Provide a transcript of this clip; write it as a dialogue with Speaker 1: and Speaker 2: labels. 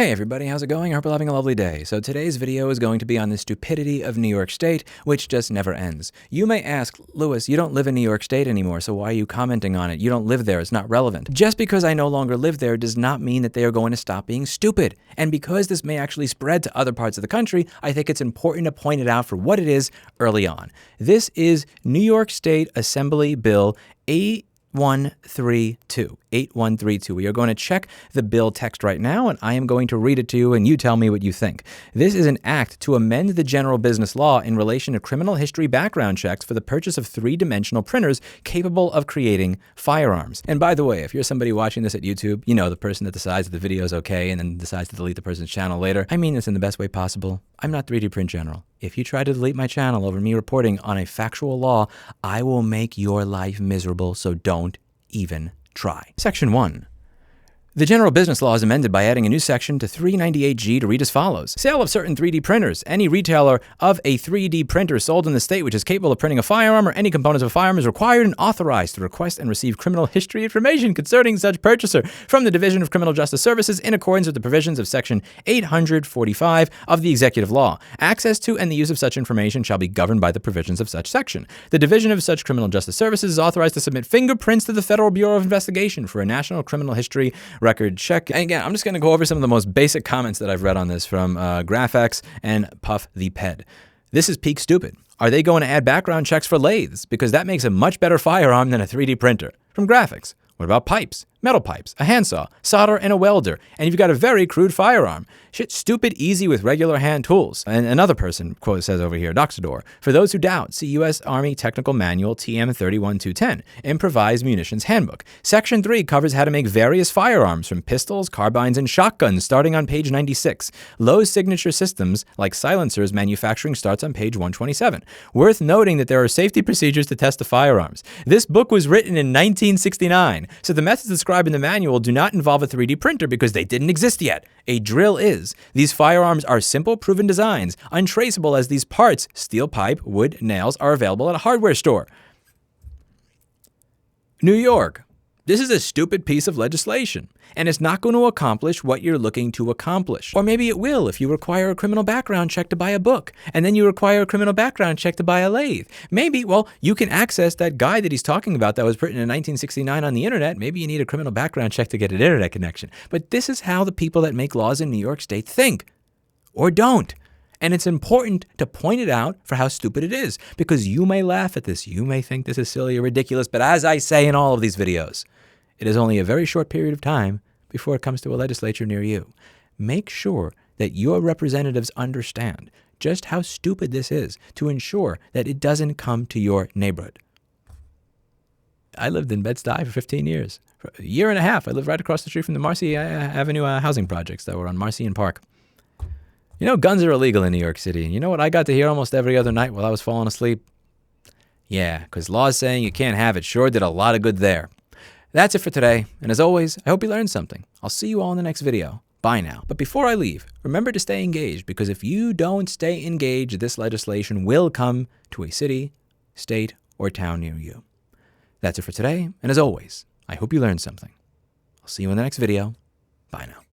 Speaker 1: Hey everybody, how's it going? I hope you're having a lovely day. So today's video is going to be on the stupidity of New York State, which just never ends. You may ask, Lewis, you don't live in New York State anymore, so why are you commenting on it? You don't live there, it's not relevant. Just because I no longer live there does not mean that they are going to stop being stupid. And because this may actually spread to other parts of the country, I think it's important to point it out for what it is early on. This is New York State Assembly Bill 8132. We are going to check the bill text right now, and I am going to read it to you, and you tell me what you think. This is an act to amend the general business law in relation to criminal history background checks for the purchase of three-dimensional printers capable of creating firearms. And by the way, if you're somebody watching this at YouTube, you know, the person that decides that the video is okay and then decides to delete the person's channel later. I mean this in the best way possible. I'm not 3D Print General. If you try to delete my channel over me reporting on a factual law, I will make your life miserable, so don't even try. Section 1. The general business law is amended by adding a new section to 398G to read as follows. Sale of certain 3D printers. Any retailer of a 3D printer sold in the state which is capable of printing a firearm or any components of a firearm is required and authorized to request and receive criminal history information concerning such purchaser from the Division of Criminal Justice Services in accordance with the provisions of Section 845 of the Executive Law. Access to and the use of such information shall be governed by the provisions of such section. The Division of such Criminal Justice Services is authorized to submit fingerprints to the Federal Bureau of Investigation for a national criminal history record check. And again, I'm just going to go over some of the most basic comments that I've read on this from GraphX and Puff the Ped. This is peak stupid. Are they going to add background checks for lathes? Because that makes a much better firearm than a 3D printer. From GraphX. What about pipes? Metal pipes, a handsaw, solder, and a welder. And you've got a very crude firearm. Shit, stupid easy with regular hand tools. And another person, quote, says over here, Doxador, for those who doubt, see U.S. Army Technical Manual TM 31210, Improvised Munitions Handbook. Section 3 covers how to make various firearms from pistols, carbines, and shotguns, starting on page 96. Low signature systems, like silencers, manufacturing starts on page 127. Worth noting that there are safety procedures to test the firearms. This book was written in 1969, so the methods described in the manual do not involve a 3D printer because they didn't exist yet. A drill is. These firearms are simple, proven designs, untraceable as these parts, steel pipe, wood, nails, are available at a hardware store. New York. This is a stupid piece of legislation, and it's not going to accomplish what you're looking to accomplish. Or maybe it will if you require a criminal background check to buy a book, and then you require a criminal background check to buy a lathe. Maybe, well, you can access that guide that he's talking about that was written in 1969 on the internet. Maybe you need a criminal background check to get an internet connection. But this is how the people that make laws in New York State think, or don't. And it's important to point it out for how stupid it is, because you may laugh at this, you may think this is silly or ridiculous, but as I say in all of these videos, it is only a very short period of time before it comes to a legislature near you. Make sure that your representatives understand just how stupid this is to ensure that it doesn't come to your neighborhood. I lived in Bed-Stuy for 15 years. For a year and a half, I lived right across the street from the Marcy Avenue housing projects that were on Marcy and Park. You know, guns are illegal in New York City. And you know what I got to hear almost every other night while I was falling asleep? Yeah, because laws saying you can't have it sure did a lot of good there. That's it for today, and as always, I hope you learned something. I'll see you all in the next video. Bye now. But before I leave, remember to stay engaged, because if you don't stay engaged, this legislation will come to a city, state, or town near you. That's it for today, and as always, I hope you learned something. I'll see you in the next video. Bye now.